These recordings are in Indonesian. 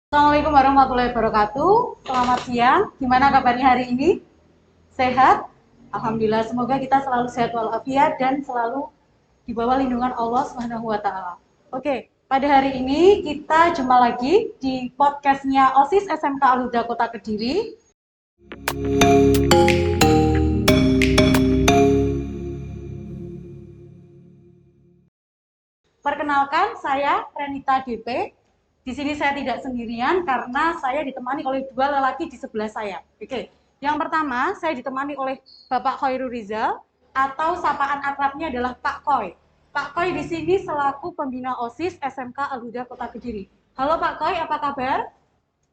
Assalamualaikum warahmatullahi wabarakatuh. Selamat siang. Gimana kabarnya hari ini? Sehat? Alhamdulillah. Semoga kita selalu sehat walafiat dan selalu di bawah lindungan Allah Subhanahu wa taala. Oke, pada hari ini kita jumpa lagi di podcastnya OSIS SMK Al-Huda Kota Kediri. Perkenalkan, saya Renita DP. Di sini saya tidak sendirian karena saya ditemani oleh dua lelaki di sebelah saya. Oke, yang pertama saya ditemani oleh Bapak Khairul Rizal atau sapaan akrabnya adalah Pak Koy. Pak Koy di sini selaku pembina OSIS SMK Al-Huda Kota Kediri. Halo Pak Koy, apa kabar?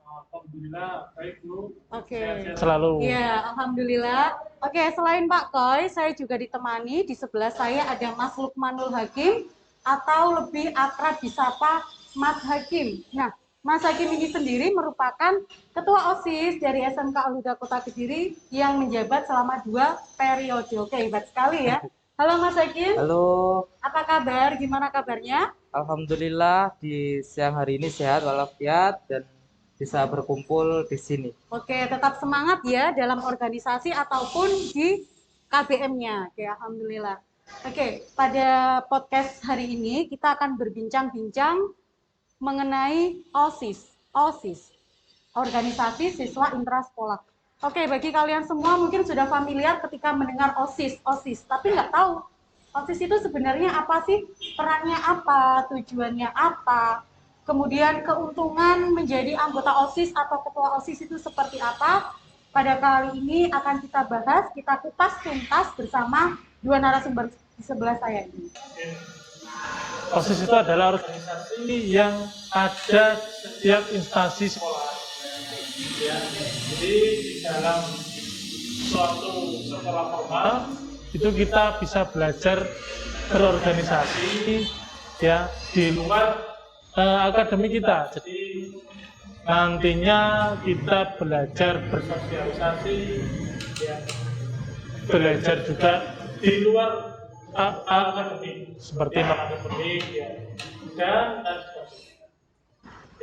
Alhamdulillah, baik Bu. Oke. Sehat-sehat selalu. Iya, alhamdulillah. Oke, selain Pak Koy, saya juga ditemani di sebelah saya ada Mas Lukmanul Hakim atau lebih akrab disapa Mas Hakim. Nah, Mas Hakim ini sendiri merupakan Ketua OSIS dari SMK Al-Huda Kota Kediri yang menjabat selama 2 periode. Oke, hebat sekali ya. Halo Mas Hakim. Halo, Apa kabar? Gimana kabarnya? alhamdulillah di siang hari ini sehat walafiat dan bisa berkumpul di sini. Oke, tetap semangat ya dalam organisasi ataupun di KBM-nya. Oke, alhamdulillah. Oke, pada podcast hari ini kita akan berbincang-bincang mengenai OSIS. OSIS, Organisasi Siswa Intrasekolah. Oke, bagi kalian semua mungkin sudah familiar ketika mendengar OSIS, OSIS, tapi nggak tahu OSIS itu sebenarnya apa sih? Perannya apa? Tujuannya apa? Kemudian keuntungan menjadi anggota OSIS atau ketua OSIS itu seperti apa? Pada kali ini akan kita bahas, kita kupas tuntas bersama dua narasumber di sebelah saya ini. OSIS itu adalah organisasi yang ada di setiap instansi sekolah. Ya, jadi di dalam suatu sekolah formal itu kita bisa belajar berorganisasi ya di luar akademi kita. Jadi nantinya kita belajar bersosialisasi, ya, belajar juga di luar akademik seperti akademik ya, dan sebagainya.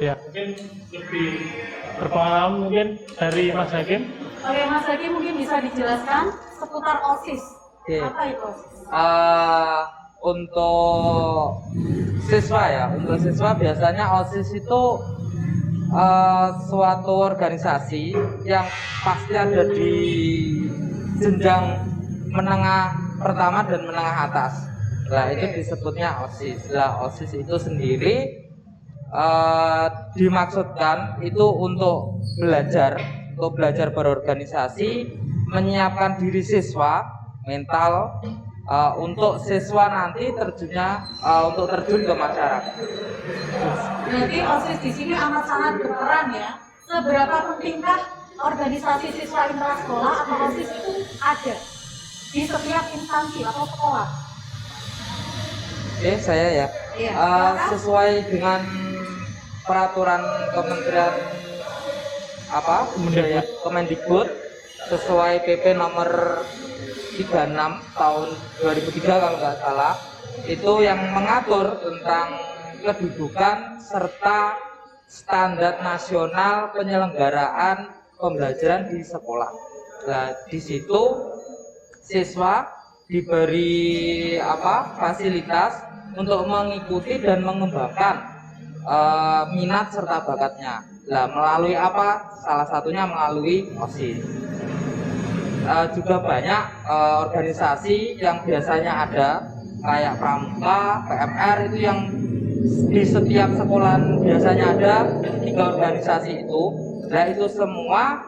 Ya, mungkin lebih berpengalaman mungkin dari Mas Hakim. Oke, Mas Hakim mungkin bisa dijelaskan seputar OSIS. Oke. Apa itu OSIS? Untuk siswa biasanya OSIS itu suatu organisasi yang pasti ada di jenjang menengah pertama dan menengah atas. Nah, itu disebutnya OSIS. Nah, OSIS itu sendiri dimaksudkan itu untuk belajar berorganisasi, menyiapkan diri siswa mental untuk siswa nanti untuk terjun ke masyarakat. Berarti OSIS di sini amat sangat berperan ya. Seberapa pentingkah organisasi siswa intrasekolah atau OSIS itu ada di setiap instansi atau sekolah? Oke, saya ya. Iya. Sesuai dengan peraturan Kementerian Kemendikbud sesuai PP nomor 36 tahun 2003 kalau nggak salah, itu yang mengatur tentang kedudukan serta standar nasional penyelenggaraan pembelajaran di sekolah. Nah, di situ siswa diberi fasilitas untuk mengikuti dan mengembangkan minat serta bakatnya. Nah, melalui apa? Salah satunya melalui OSIS. Juga banyak organisasi yang biasanya ada kayak Pramuka, PMR itu yang di setiap sekolah biasanya ada 3 organisasi itu. Nah, itu semua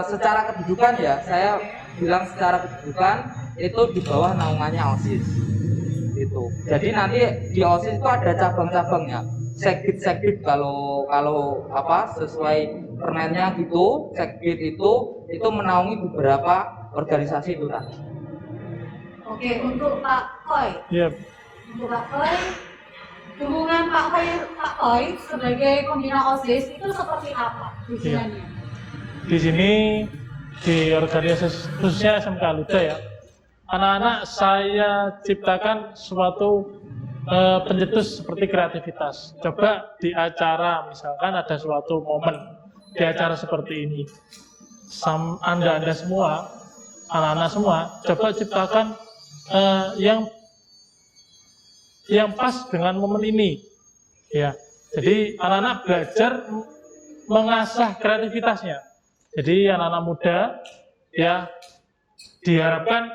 secara kedudukan ya, saya bilang secara kedudukan itu di bawah naungannya OSIS. Itu. Jadi nanti di OSIS itu ada cabang-cabangnya. Sekbid kalau sesuai permennya gitu, sekbid itu menaungi beberapa organisasi itu tadi. Oke, untuk Pak Koy. Iya. Untuk Pak Koy, hubungan Pak Koy sebagai pembina OSIS itu seperti apa hubungannya? Di sini di organisasi khususnya SMK Al-Huda ya, anak-anak saya ciptakan suatu pencetus seperti kreativitas. Coba di acara, misalkan ada suatu momen di acara seperti ini, Anda semua, anak-anak semua, coba ciptakan yang pas dengan momen ini, ya. Jadi anak-anak belajar mengasah kreativitasnya. Jadi anak-anak muda, ya, diharapkan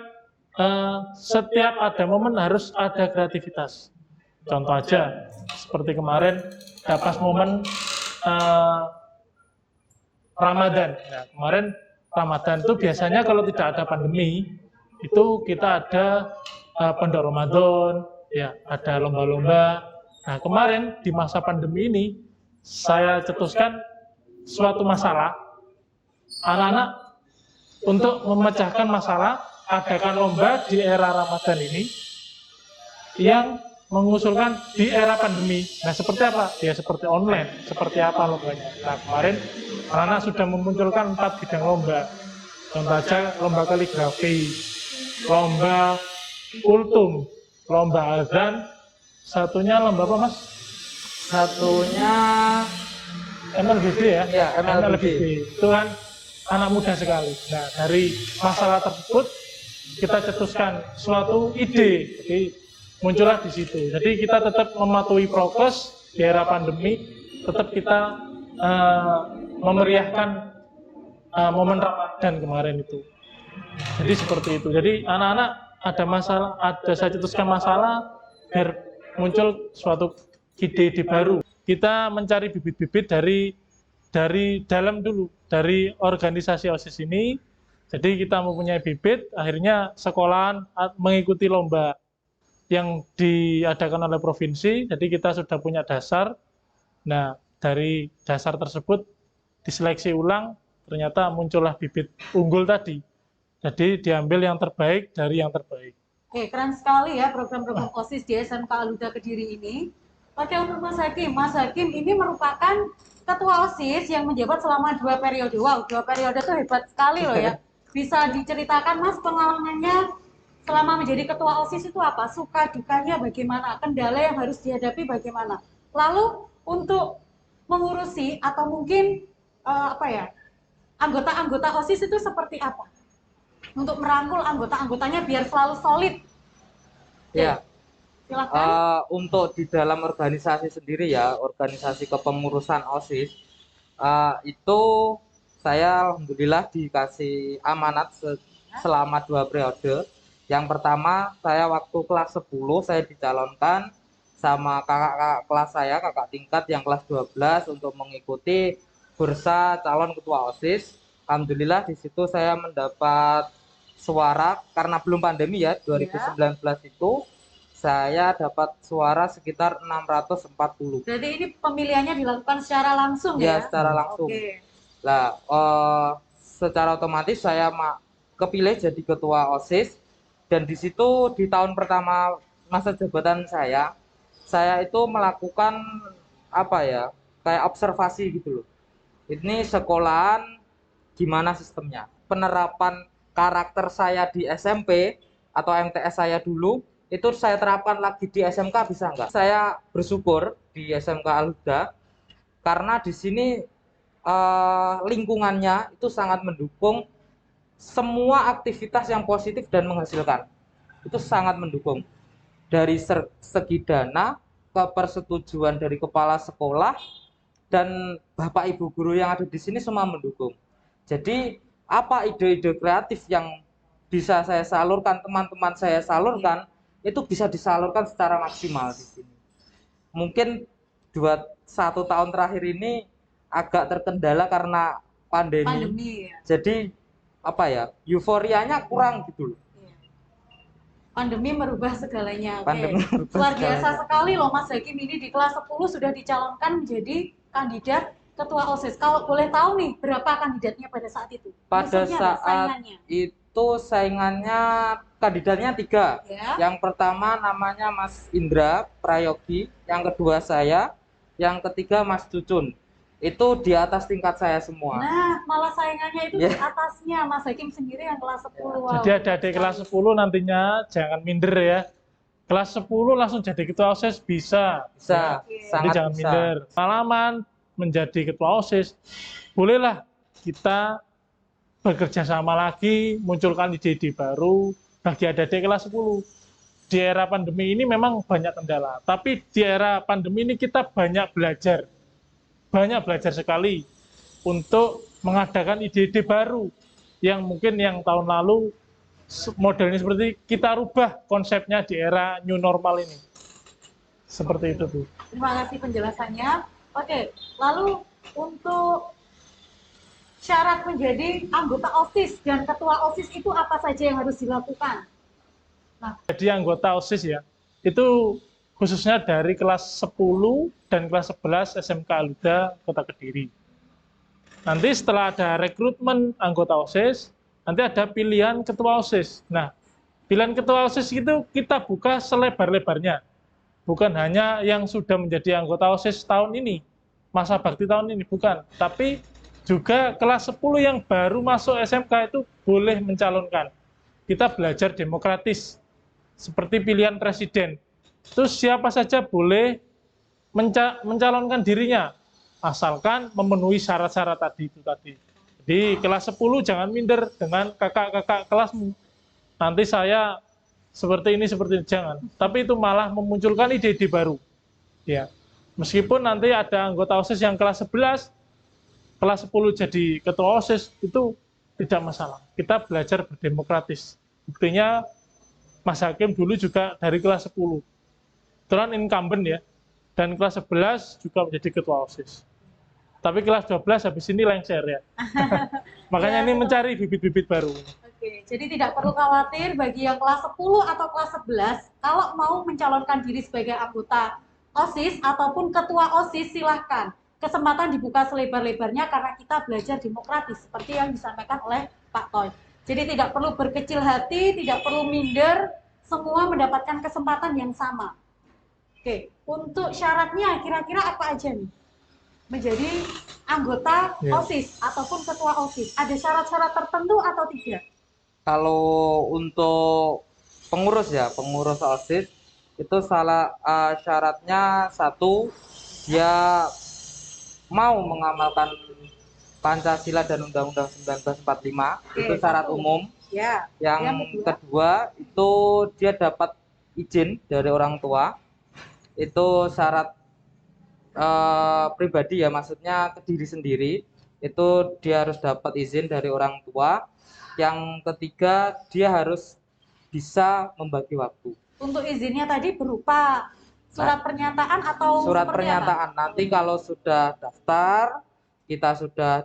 setiap ada momen harus ada kreativitas. Contoh aja, seperti kemarin, pas momen Ramadan. Nah, kemarin Ramadan itu biasanya kalau tidak ada pandemi, itu kita ada pondok Ramadan, ya, ada lomba-lomba. Nah, kemarin di masa pandemi ini, saya cetuskan suatu masalah, anak-anak untuk memecahkan masalah, adakan lomba di era Ramadan ini, yang mengusulkan di era pandemi. Nah, seperti apa? Ya, seperti online. Seperti apa lombanya? Nah, kemarin anak-anak sudah memunculkan 4 bidang lomba. Contoh aja, lomba kaligrafi, lomba kultum, lomba azan, satunya lomba apa, Mas? Satunya MLBB ya? Ya, MLBB. Itu kan anak muda sekali. Nah, dari masalah tersebut, kita cetuskan suatu ide. Jadi, muncullah di situ. Jadi kita tetap mematuhi prokes di era pandemi, tetap kita memeriahkan momen Ramadan kemarin itu. Jadi seperti itu. Jadi anak-anak ada masalah, saya cetuskan masalah biar muncul suatu ide baru. Kita mencari bibit-bibit dari dalam dulu, dari organisasi OSIS ini. Jadi kita mempunyai bibit, akhirnya sekolahan mengikuti lomba yang diadakan oleh provinsi, jadi kita sudah punya dasar. Nah, dari dasar tersebut diseleksi ulang, ternyata muncullah bibit unggul tadi. Jadi diambil yang terbaik dari yang terbaik. Oke, keren sekali ya program-program OSIS di SMK Al-Huda Kediri ini. Oke, untuk Mas Hakim ini merupakan ketua OSIS yang menjabat selama 2 periode. Wow, 2 periode itu hebat sekali loh ya. Bisa diceritakan Mas pengalamannya selama menjadi ketua OSIS itu apa? Suka dukanya bagaimana? Kendala yang harus dihadapi bagaimana? Lalu untuk mengurusi atau mungkin anggota-anggota OSIS itu seperti apa? Untuk merangkul anggota-anggotanya biar selalu solid. Ya. Silakan. Untuk di dalam organisasi sendiri ya, organisasi kepengurusan OSIS, itu saya alhamdulillah dikasih amanat selama 2 periode. Yang pertama, saya waktu kelas 10 saya dicalonkan sama kakak kelas saya, kakak tingkat yang kelas 12 untuk mengikuti bursa calon ketua OSIS. Alhamdulillah di situ saya mendapat suara karena belum pandemi ya, 2019 itu saya dapat suara sekitar 640. Jadi ini pemilihannya dilakukan secara langsung ya? Ya, secara langsung. Oke. Nah, secara otomatis saya kepilih jadi ketua OSIS. Dan di situ di tahun pertama masa jabatan saya itu melakukan kayak observasi gitu loh. Ini sekolahan gimana sistemnya, penerapan karakter saya di SMP atau MTS saya dulu itu saya terapkan lagi di SMK bisa nggak? Saya bersyukur di SMK Al-Huda karena di sini lingkungannya itu sangat mendukung semua aktivitas yang positif dan menghasilkan. Itu sangat mendukung. Dari segi dana, kepersetujuan dari kepala sekolah, dan Bapak Ibu guru yang ada di sini semua mendukung. Jadi, apa ide-ide kreatif yang bisa saya salurkan, teman-teman saya salurkan, itu bisa disalurkan secara maksimal di sini. Mungkin 1 tahun terakhir ini agak terkendala karena pandemi ya. Jadi euforianya kurang gitu loh. Pandemi merubah segalanya. Pandemi Luar biasa sekali loh Mas Hakim ini di kelas 10 sudah dicalonkan menjadi kandidat ketua OSIS. Kalau boleh tahu nih berapa kandidatnya pada saat itu? Pada saat itu saingannya kandidatnya 3 ya. Yang pertama namanya Mas Indra Prayogi, yang kedua saya, yang ketiga Mas Cucun. Itu di atas tingkat saya semua. Nah, malah saingannya itu di atasnya Mas Hakim sendiri yang kelas 10. Wow. Jadi adik-adik kelas 10 nantinya jangan minder ya. Kelas 10 langsung jadi ketua OSIS bisa. Bisa, Jadi sangat jangan bisa. minder. Pengalaman menjadi ketua OSIS, bolehlah kita bekerja sama lagi, munculkan ide-ide baru bagi adik-adik kelas 10. Di era pandemi ini memang banyak kendala, tapi di era pandemi ini kita banyak belajar sekali untuk mengadakan ide-ide baru yang mungkin yang tahun lalu modelnya seperti kita rubah konsepnya di era new normal ini. Seperti itu, Bu. Terima kasih penjelasannya. Oke, lalu untuk syarat menjadi anggota OSIS dan ketua OSIS itu apa saja yang harus dilakukan? Jadi anggota OSIS ya, itu khususnya dari kelas 10 dan kelas 11 SMK Aluda Kota Kediri. Nanti setelah ada rekrutmen anggota OSIS, nanti ada pilihan ketua OSIS. Nah, pilihan ketua OSIS itu kita buka selebar-lebarnya. Bukan hanya yang sudah menjadi anggota OSIS tahun ini, masa bakti tahun ini, bukan. Tapi juga kelas 10 yang baru masuk SMK itu boleh mencalonkan. Kita belajar demokratis, seperti pilihan presiden. Terus siapa saja boleh mencalonkan dirinya, asalkan memenuhi syarat-syarat tadi. Jadi kelas 10 jangan minder dengan kakak-kakak kelasmu. Nanti saya seperti ini, jangan. Tapi itu malah memunculkan ide-ide baru. Ya. Meskipun nanti ada anggota OSIS yang kelas 11, kelas 10 jadi ketua OSIS, itu tidak masalah. Kita belajar berdemokratis. Buktinya Mas Hakim dulu juga dari kelas 10. Kebetulan incumbent ya. Dan kelas 11 juga menjadi ketua OSIS. Tapi kelas 12 habis ini lengser ya. Makanya ini mencari bibit-bibit baru. Oke, jadi tidak perlu khawatir bagi yang kelas 10 atau kelas 11, kalau mau mencalonkan diri sebagai anggota OSIS ataupun ketua OSIS, silahkan. Kesempatan dibuka selebar-lebarnya karena kita belajar demokratis, seperti yang disampaikan oleh Pak Toy. Jadi tidak perlu berkecil hati, tidak perlu minder, semua mendapatkan kesempatan yang sama. Oke, untuk syaratnya kira-kira apa aja nih? Menjadi anggota OSIS ataupun ketua OSIS. Ada syarat-syarat tertentu atau tidak? Kalau untuk pengurus ya, pengurus OSIS itu syaratnya satu, dia mau mengamalkan Pancasila dan Undang-Undang 1945. Oke, itu syarat umum. Ya. Yang kedua itu dia dapat izin dari orang tua. Itu syarat pribadi ya, maksudnya ke diri sendiri. Itu dia harus dapat izin dari orang tua. Yang ketiga, dia harus bisa membagi waktu. Untuk izinnya tadi berupa surat pernyataan atau surat pernyataan. Nanti kalau sudah daftar,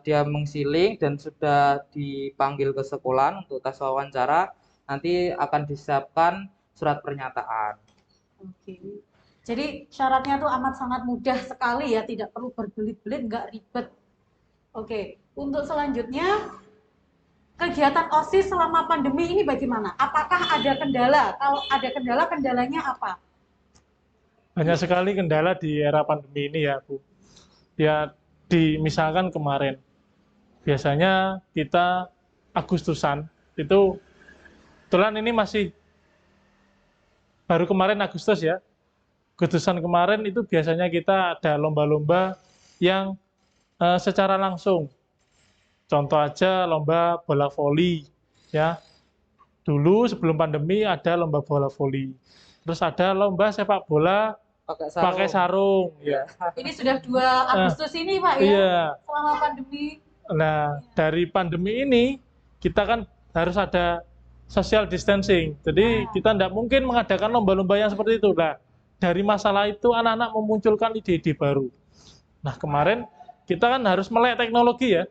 dia mengsiling dan sudah dipanggil ke sekolah untuk tes wawancara, nanti akan disiapkan surat pernyataan. Oke. Jadi syaratnya tuh amat sangat mudah sekali ya, tidak perlu berbelit-belit, nggak ribet. Oke, untuk selanjutnya kegiatan OSIS selama pandemi ini bagaimana? Apakah ada kendala? Kalau ada kendala, kendalanya apa? Banyak sekali kendala di era pandemi ini ya, Bu. Ya, misalkan kemarin, biasanya kita Agustusan, itu kebetulan ini masih baru kemarin Agustus ya. Agustusan kemarin itu biasanya kita ada lomba-lomba yang secara langsung. Contoh aja lomba bola voli ya. Dulu sebelum pandemi ada lomba bola voli. Terus ada lomba sepak bola pakai sarung ya. Ini sudah 2 Agustus ini Pak ya. Iya. Selama pandemi. Nah, dari pandemi ini kita kan harus ada social distancing. Jadi kita tidak mungkin mengadakan lomba-lomba yang seperti itu. Nah, dari masalah itu anak-anak memunculkan ide-ide baru. Nah, kemarin kita kan harus melek teknologi ya.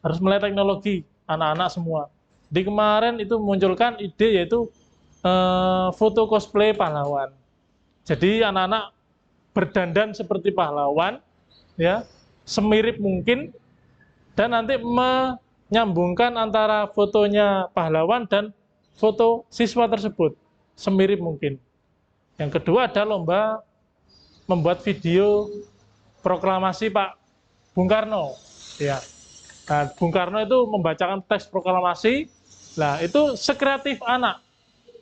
Harus melek teknologi anak-anak semua. Di kemarin itu memunculkan ide yaitu foto cosplay pahlawan. Jadi anak-anak berdandan seperti pahlawan ya, semirip mungkin, dan nanti menyambungkan antara fotonya pahlawan dan foto siswa tersebut semirip mungkin. Yang kedua ada lomba membuat video proklamasi Pak Bung Karno ya. Nah, Bung Karno itu membacakan teks proklamasi. Nah, itu sekreatif anak.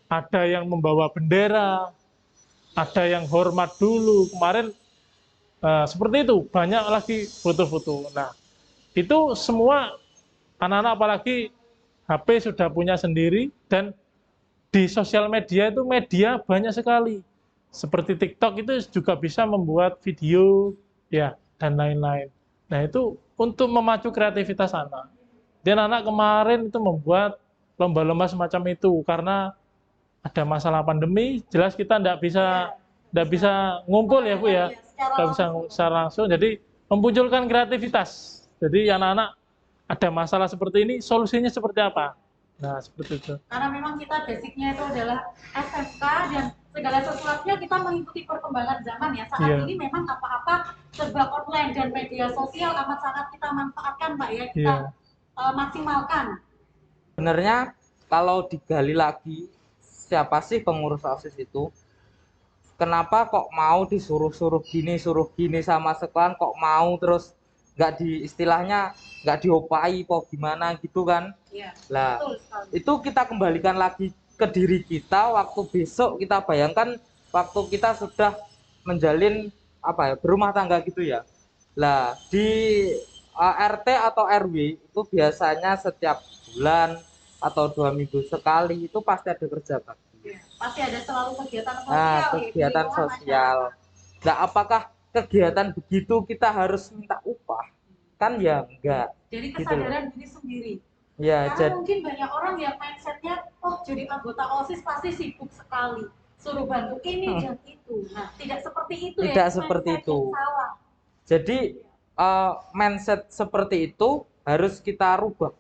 Ada yang membawa bendera, ada yang hormat dulu. Kemarin seperti itu, banyak lagi foto-foto. Nah, itu semua anak-anak apalagi HP sudah punya sendiri, dan di sosial media itu media banyak sekali. Seperti TikTok itu juga bisa membuat video, ya, dan lain-lain. Nah, itu untuk memacu kreativitas anak. Dan anak kemarin itu membuat lomba-lomba semacam itu karena ada masalah pandemi, jelas kita nggak bisa ngumpul ya Bu ya, nggak bisa secara langsung. Jadi memunculkan kreativitas. Jadi anak-anak ada masalah seperti ini, solusinya seperti apa? Nah, seperti itu. Karena memang kita basicnya itu adalah SMK dan segala sesuatunya kita mengikuti perkembangan zaman ya. Saat ini memang apa-apa serba online dan media sosial amat sangat kita manfaatkan Pak ya, kita maksimalkan. Sebenarnya kalau digali lagi, siapa sih pengurus OSIS itu? Kenapa kok mau disuruh suruh gini sama sekolah, kok mau terus nggak istilahnya nggak diopai po gimana gitu kan? Lah, itu kita kembalikan lagi ke diri kita waktu besok kita bayangkan waktu kita sudah menjalin berumah tangga gitu ya. Lah, di RT atau RW itu biasanya setiap bulan atau 2 minggu sekali itu pasti ada kerja bakti. Pasti ada selalu kegiatan sosial. Nah, kegiatan sosial. Nah, apakah kegiatan begitu kita harus minta upah? Kan ya enggak. Jadi kesadaran diri sendiri. Ya, karena mungkin banyak orang yang mindsetnya, oh jadi anggota OSIS pasti sibuk sekali, suruh bantu ini dan itu. Nah, tidak seperti itu ya. Tidak seperti itu. Salah. Jadi mindset seperti itu harus kita rubah.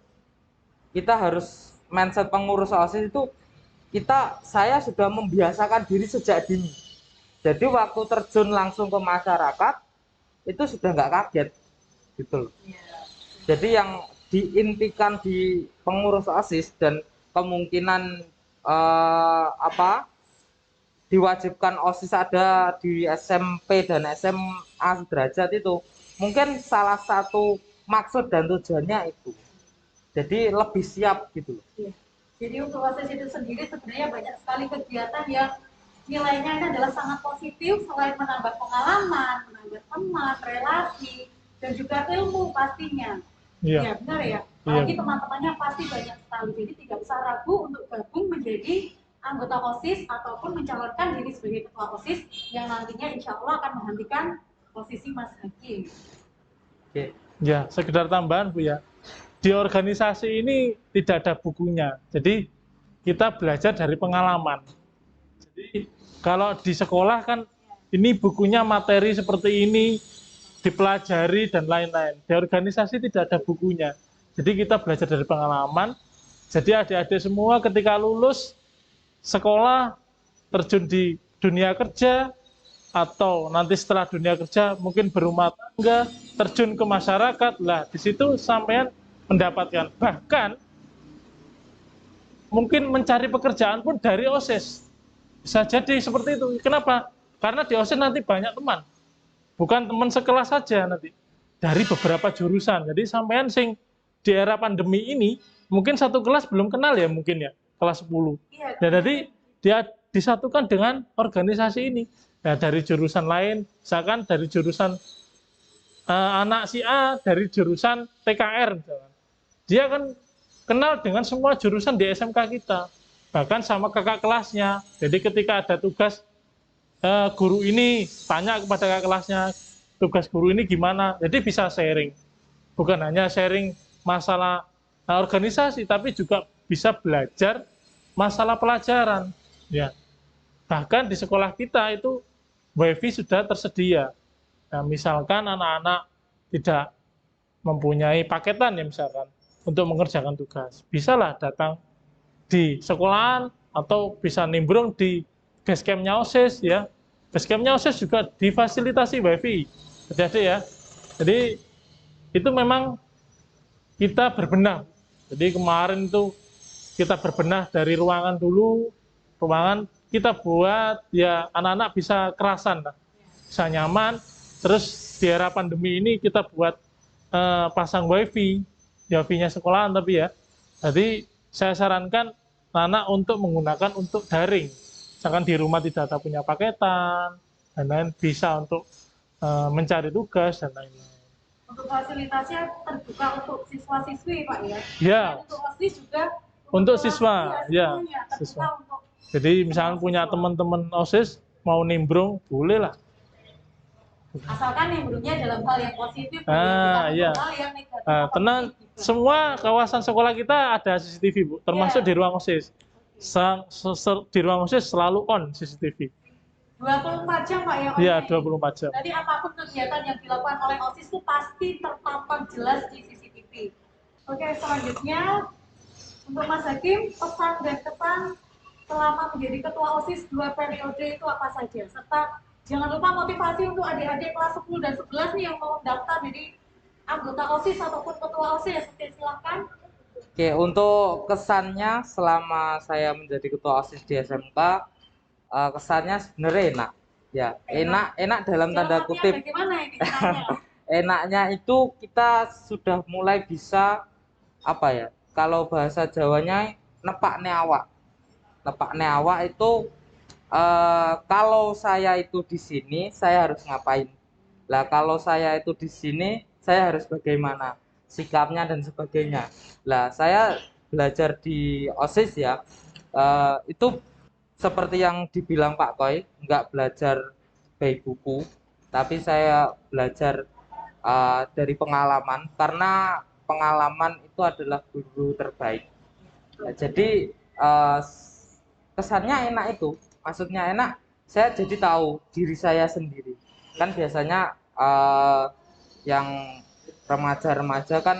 Kita harus mindset pengurus OSIS itu saya sudah membiasakan diri sejak dini. Jadi waktu terjun langsung ke masyarakat itu sudah nggak kaget gitu loh. Jadi yang diintikan di pengurus OSIS dan kemungkinan diwajibkan OSIS ada di SMP dan SMA sederajat itu mungkin salah satu maksud dan tujuannya itu. Jadi lebih siap gitu loh. Jadi untuk OSIS itu sendiri sebenarnya banyak sekali kegiatan yang nilainya ini adalah sangat positif, selain menambah pengalaman, menambah teman, relasi, dan juga ilmu pastinya. Ya benar ya. Apalagi teman-temannya pasti banyak sekali. Jadi tidak usah ragu untuk gabung menjadi anggota OSIS ataupun mencalonkan diri sebagai ketua OSIS yang nantinya insya Allah akan menggantikan posisi Mas Hakim. Ya, sekedar tambahan Bu ya. Di organisasi ini tidak ada bukunya. Jadi kita belajar dari pengalaman. Jadi kalau di sekolah kan ini bukunya materi seperti ini, dipelajari dan lain-lain. Di organisasi tidak ada bukunya. Jadi kita belajar dari pengalaman. Jadi adik-adik semua ketika lulus sekolah, terjun di dunia kerja, atau nanti setelah dunia kerja mungkin berumah tangga, terjun ke masyarakat, lah di situ sampean mendapatkan. Bahkan mungkin mencari pekerjaan pun dari OSIS. Bisa jadi seperti itu. Kenapa? Karena di OSIS nanti banyak teman. Bukan teman sekelas saja nanti, dari beberapa jurusan. Jadi sampean sing di era pandemi ini mungkin satu kelas belum kenal ya mungkin ya, kelas 10. Dan jadi dia disatukan dengan organisasi ini. Nah, dari jurusan lain, misalkan dari jurusan anak si A dari jurusan TKR misalkan. Dia kan kenal dengan semua jurusan di SMK kita. Bahkan sama kakak kelasnya. Jadi ketika ada tugas guru ini tanya kepada kakak kelasnya, tugas guru ini gimana, jadi bisa sharing. Bukan hanya sharing masalah organisasi, tapi juga bisa belajar masalah pelajaran. Ya. Bahkan di sekolah kita itu WiFi sudah tersedia. Nah, misalkan anak-anak tidak mempunyai paketan ya misalkan, untuk mengerjakan tugas, bisalah datang di sekolahan atau bisa nimbrung di basecampnya OSIS ya. Basecampnya OSIS juga difasilitasi WiFi. Jadi ya. Jadi itu memang kita berbenah. Jadi kemarin itu kita berbenah dari ruangan dulu, ruangan kita buat ya anak-anak bisa kerasan, bisa nyaman. Terus di era pandemi ini kita buat pasang WiFi, WiFi-nya sekolahan tapi ya. Jadi saya sarankan anak untuk menggunakan untuk daring. misalkan di rumah tidak ada punya paketan, dan lain bisa untuk mencari tugas dan lain-lain. Untuk fasilitasnya terbuka untuk siswa-siswi Pak ya? Ya. Dan untuk OSIS juga Untuk kelas, siswa, ya, semuanya terbuka siswa. untuk Jadi misalkan punya siswa. teman-teman OSIS mau nimbrung, boleh lah. Asalkan nimbrungnya dalam hal yang positif, bukan Iya. untuk hal yang negatif. Tenang, semua kawasan sekolah kita ada CCTV, Bu, termasuk di ruang OSIS. Di ruang OSIS selalu on CCTV. 24 jam Pak ya? Iya, 24 jam. Jadi apapun kegiatan yang dilakukan oleh OSIS itu pasti terpampang jelas di CCTV. Oke, selanjutnya untuk Mas Hakim, pesan dan kesan selama menjadi ketua OSIS 2 periode itu apa saja? Serta jangan lupa motivasi untuk adik-adik kelas 10 dan 11 nih yang mau daftar jadi anggota OSIS ataupun ketua OSIS. Oke, silahkan. Oke, untuk kesannya selama saya menjadi ketua OSIS di SMK, kesannya sebenarnya enak. Ya, enak dalam tanda kutip. Bagaimana ini kesannya? Enaknya itu kita sudah mulai bisa apa ya? Kalau bahasa Jawanya nepakne awak. Nepakne awak itu kalau saya itu di sini, saya harus ngapain? Lah kalau saya itu di sini, saya harus bagaimana? Sikapnya dan sebagainya. Lah saya belajar di OSIS ya, itu seperti yang dibilang Pak Koi, nggak belajar by buku, tapi saya belajar dari pengalaman, karena pengalaman itu adalah guru terbaik. Nah, jadi kesannya enak itu, maksudnya enak, saya jadi tahu diri saya sendiri. Kan biasanya yang remaja-remaja kan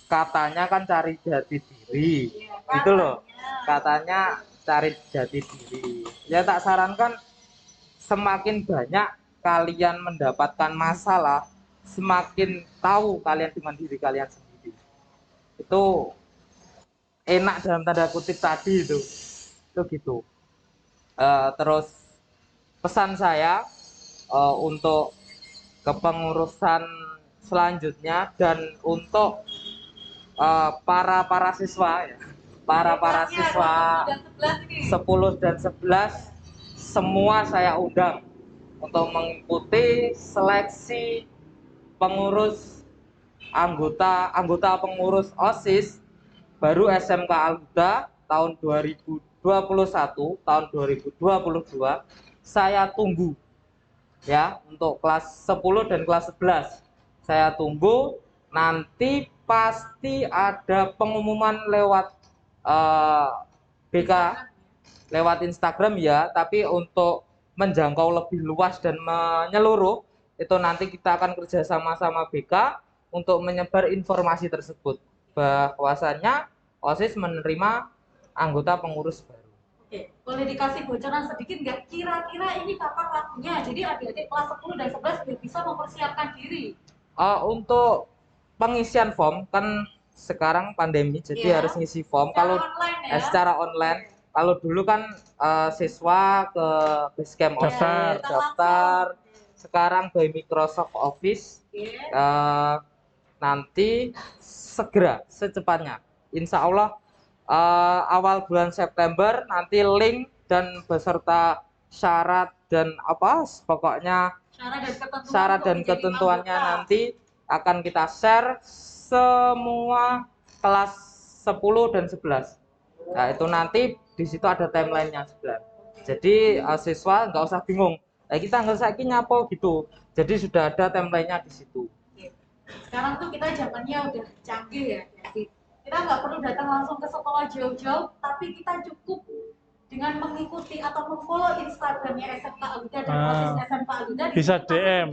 katanya kan cari jati diri, gitu loh, katanya cari jati diri. Ya tak sarankan semakin banyak kalian mendapatkan masalah, semakin tahu kalian dengan diri kalian sendiri. Itu enak dalam tanda kutip tadi itu gitu. Terus pesan saya untuk kepengurusan selanjutnya dan untuk para siswa ya, para siswa 10 dan 11 semua saya undang untuk mengikuti seleksi pengurus anggota pengurus OSIS baru SMK Al-Huda tahun 2021 tahun 2022. Saya tunggu ya untuk kelas 10 dan kelas 11. Saya tunggu, nanti pasti ada pengumuman lewat BK, lewat Instagram ya, tapi untuk menjangkau lebih luas dan menyeluruh itu nanti kita akan kerja sama BK untuk menyebar informasi tersebut bahwasanya OSIS menerima anggota pengurus baru. Oke, boleh dikasih bocoran sedikit nggak kira-kira ini kapan waktunya? Jadi adik-adik kelas 10 dan 11 sudah bisa mempersiapkan diri. Untuk pengisian form kan sekarang pandemi, jadi harus ngisi form kalau secara online. Kalau dulu kan siswa ke Basecamp daftar. Sekarang by Microsoft Office. Nanti segera secepatnya. Insya Allah awal bulan September nanti link dan beserta syarat dan apa pokoknya syarat dan ketentuannya nanti akan kita share semua kelas 10 dan 11. Nah, itu nanti di situ ada timelinenya sebenarnya. Jadi siswa nggak usah bingung. Nah, kita nggak usah nyapo gitu. Jadi sudah ada timelinenya di situ. Sekarang tuh kita zamannya udah canggih ya. Jadi kita nggak perlu datang langsung ke sekolah jauh-jauh, tapi kita cukup dengan mengikuti atau memfollow Instagramnya SMK Al-Huda dan OSIS SMK Al-Huda. Bisa DM.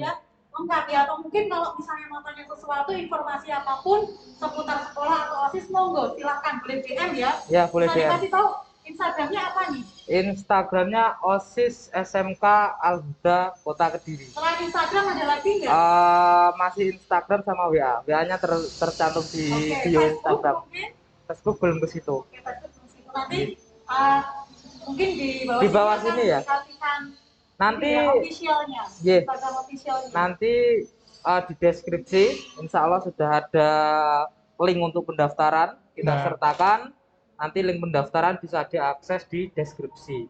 Lengkap ya, atau mungkin kalau misalnya mau tanya sesuatu informasi apapun seputar sekolah atau OSIS, monggo silahkan boleh DM ya. Ya boleh bisa DM. Dikasih tahu Instagramnya apa nih? Instagramnya OSIS SMK Al-Huda Kota Kediri. Selain Instagram ada lagi nggak? Masih Instagram sama WA. WA-nya tercantum di bio Instagram. Mungkin? Facebook belum ke situ. Oke, Facebook belum ke situ. Nanti mungkin di bawah sini ya. Nanti officialnya, Instagram officialnya. Nanti di deskripsi insya Allah sudah ada link untuk pendaftaran, kita sertakan. Nanti link pendaftaran bisa diakses di deskripsi.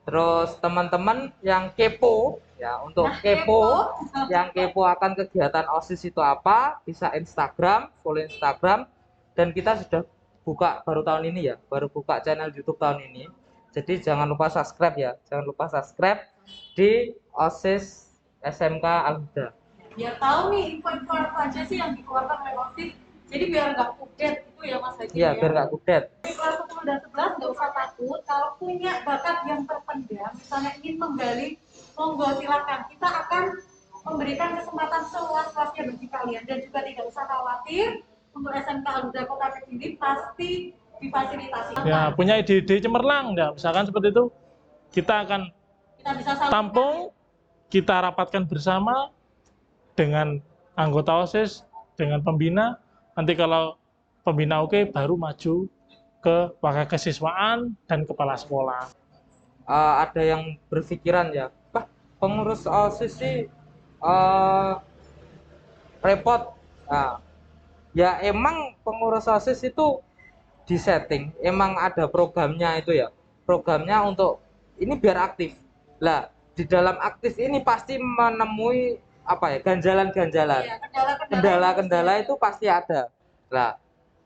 Terus teman-teman yang kepo ya, untuk kepo yang kepo akan kegiatan OSIS itu apa, bisa Instagram, follow Instagram, dan kita sudah buka baru tahun ini ya, baru buka channel YouTube tahun ini. Jadi jangan lupa subscribe ya, jangan lupa subscribe di OSIS SMK Al-Huda. Biar tahu nih info-info apa aja sih yang dikeluarkan oleh OSIS. Jadi biar nggak update itu ya Mas Haji. Iya, biar nggak kudet. Di kelas 10 dan 11 nggak usah takut. Kalau punya bakat yang terpendam, misalnya ingin menggali, monggo silakan. Kita akan memberikan kesempatan seluas-luasnya bagi kalian dan juga tidak usah khawatir untuk SMK Al-Huda Kota Kediri pasti difasilitasi. Ya, punya ide-ide cemerlang, ya. Misalkan seperti itu, kita akan Kita bisa salurkan. tampung, kita rapatkan bersama dengan anggota OSIS, dengan pembina. Nanti kalau pembina oke, baru maju ke wakil kesiswaan dan kepala sekolah. Ada yang berpikiran ya, pengurus OSIS sih repot. Nah, ya emang pengurus OSIS itu disetting, emang ada programnya itu ya. Programnya untuk ini biar aktif. Lah, di dalam aktif ini pasti menemui apa ya, ganjalan-ganjalan. Ya, Kendala-kendala itu pasti ada. Lah,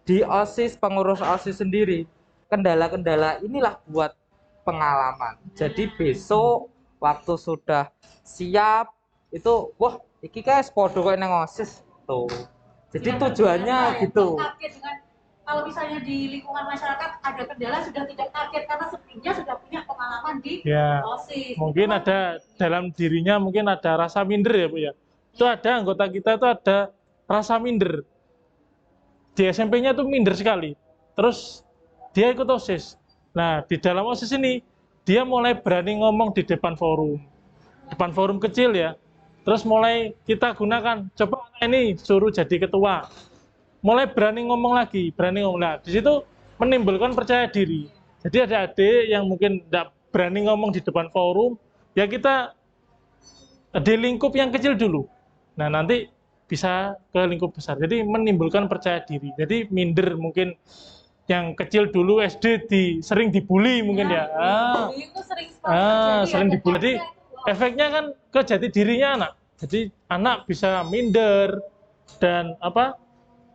di OSIS, pengurus OSIS sendiri, kendala-kendala inilah buat pengalaman. Jadi besok waktu sudah siap itu, wah, iki kayak podo kok nang OSIS tuh. Jadi Ya, tujuannya ya, gitu. kaget dengan kalau misalnya di lingkungan masyarakat ada kendala sudah tidak kaget karena sebelumnya sudah punya pengalaman di Ya, OSIS. mungkin Itu ada dalam dirinya mungkin ada rasa minder ya Bu ya. Itu ada anggota kita itu ada rasa minder. Di SMP-nya tuh minder sekali. Terus dia ikut OSIS. Nah, di dalam OSIS ini dia mulai berani ngomong di depan forum. Depan forum kecil ya. Terus mulai kita gunakan, coba anak ini suruh jadi ketua. Mulai berani ngomong lagi, berani ngomong. Nah, di situ menimbulkan percaya diri. Jadi ada adik yang mungkin tidak berani ngomong di depan forum, ya kita di lingkup yang kecil dulu. Nah, nanti bisa ke lingkup besar. Jadi menimbulkan percaya diri. Jadi minder mungkin yang kecil dulu SD sering dibully mungkin ya. itu sering sekali terjadi, Sering ada dibully. Jadi efeknya. efeknya kan ke jati dirinya anak. Jadi anak bisa minder dan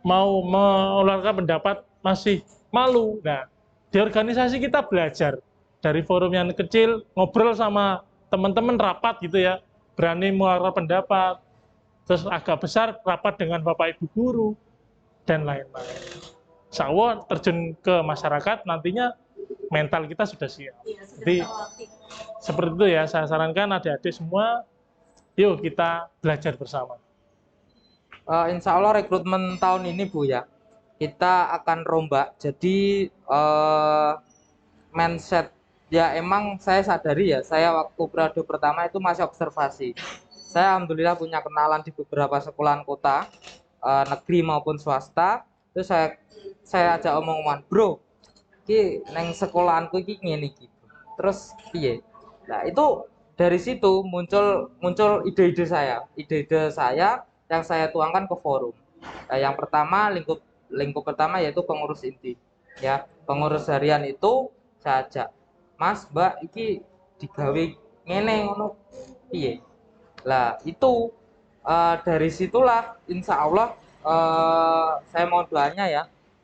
mau mengeluarkan pendapat masih malu. Nah, di organisasi kita belajar dari forum yang kecil, ngobrol sama teman-teman rapat gitu ya, berani mengeluarkan pendapat. Terus agak besar rapat dengan Bapak Ibu guru dan lain-lain. Insya Allah terjun ke masyarakat nantinya mental kita sudah siap. Iya, sudah Jadi terlatih. seperti itu ya, saya sarankan adik-adik semua, yuk kita belajar bersama. Insya Allah rekrutmen tahun ini Bu ya, kita akan rombak. Jadi mindset ya, emang saya sadari ya, saya waktu periode pertama itu masih observasi. Saya alhamdulillah punya kenalan di beberapa sekolahan kota, negeri maupun swasta. Terus saya ajak omongan, bro, ki neng sekolahanku iki ngene iki. Terus piye? Nah, itu dari situ muncul ide-ide saya. Ide-ide saya yang saya tuangkan ke forum. Nah, yang pertama lingkup pertama yaitu pengurus inti. Ya, pengurus harian itu saya ajak, Mas, Mbak, iki digawe ngene ngono piye? Lah, itu dari situlah insya Allah saya mohon doanya ya,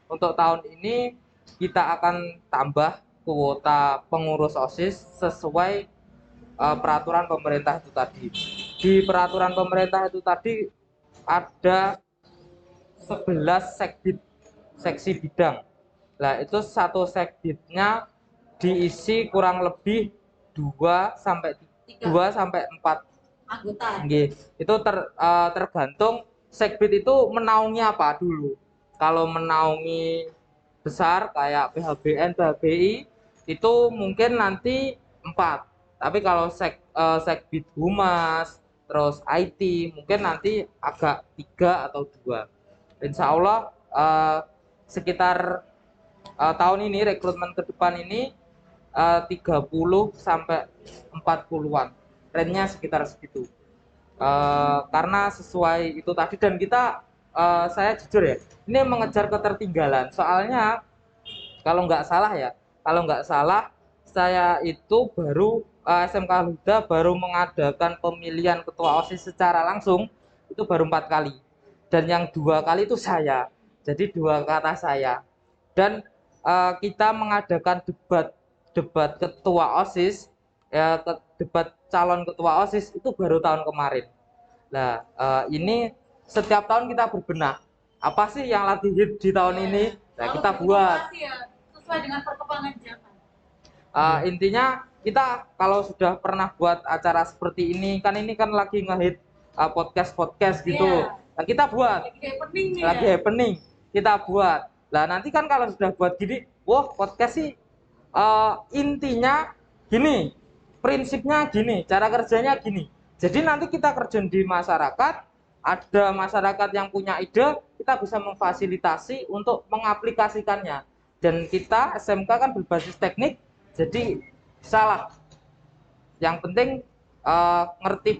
untuk tahun ini kita akan tambah kuota pengurus OSIS sesuai peraturan pemerintah itu tadi. Di peraturan pemerintah itu tadi ada 11 sekbid, seksi bidang. Nah, itu satu sekbidnya diisi kurang lebih 2 sampai 4 Anggota. Itu tergantung sekbid itu menaungi apa dulu. Kalau menaungi besar kayak PHBN, PHBI itu mungkin nanti 4. Tapi kalau sekbid humas, terus IT mungkin nanti agak 3 atau 2. Insya Allah sekitar tahun ini rekrutmen ke depan ini 30 sampai 40-an. Trennya sekitar segitu. Karena sesuai itu tadi, dan kita saya jujur ya, ini mengejar ketertinggalan. Soalnya kalau nggak salah saya itu baru SMK Al-Huda baru mengadakan pemilihan ketua OSIS secara langsung itu baru 4 kali. Dan yang 2 kali itu saya. Jadi 2 kata saya. Dan kita mengadakan debat ketua OSIS, ya, debat calon ketua OSIS itu baru tahun kemarin. Nah, ini setiap tahun kita berbenah. Apa sih yang lagi hit di tahun ini? Nah, kita buat. Ya, sesuai dengan perkembangan zaman. Intinya kita kalau sudah pernah buat acara seperti ini kan lagi ngehit podcast gitu. Nah, kita buat lagi happening kita buat. Nah, nanti kan kalau sudah buat gini, wah podcast sih intinya gini, prinsipnya gini, cara kerjanya gini. Jadi nanti kita kerja di masyarakat, ada masyarakat yang punya ide, kita bisa memfasilitasi untuk mengaplikasikannya. Dan kita SMK kan berbasis teknik, jadi salah. Yang penting ngerti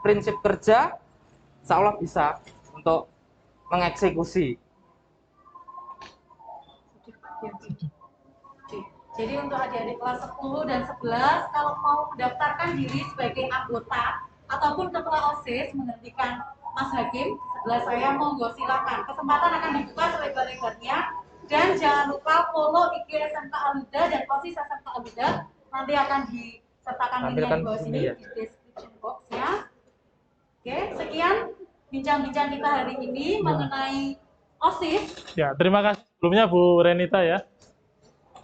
prinsip kerja, insya Allah bisa untuk mengeksekusi. Jadi untuk adik-adik kelas 10 dan 11 kalau mau mendaftarkan diri sebagai anggota ataupun ketua OSIS menghentikan Mas Hakim sebelah saya, monggo silakan. Kesempatan akan dibuka selebar-lebarnya dan jangan lupa follow IG SMK Al-Huda dan OSIS SMK Al-Huda. Nanti akan disertakan linknya di bawah sini di description box ya. Oke, sekian bincang-bincang kita hari ini mengenai OSIS. Ya, terima kasih sebelumnya Bu Renita ya.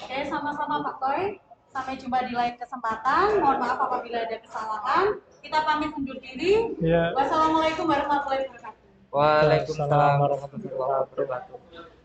Oke, sama-sama Pak Koy. Sampai jumpa di lain kesempatan. Mohon maaf apabila ada kesalahan. Kita pamit undur diri. Ya. Wassalamualaikum warahmatullahi wabarakatuh. Waalaikumsalam warahmatullahi wabarakatuh.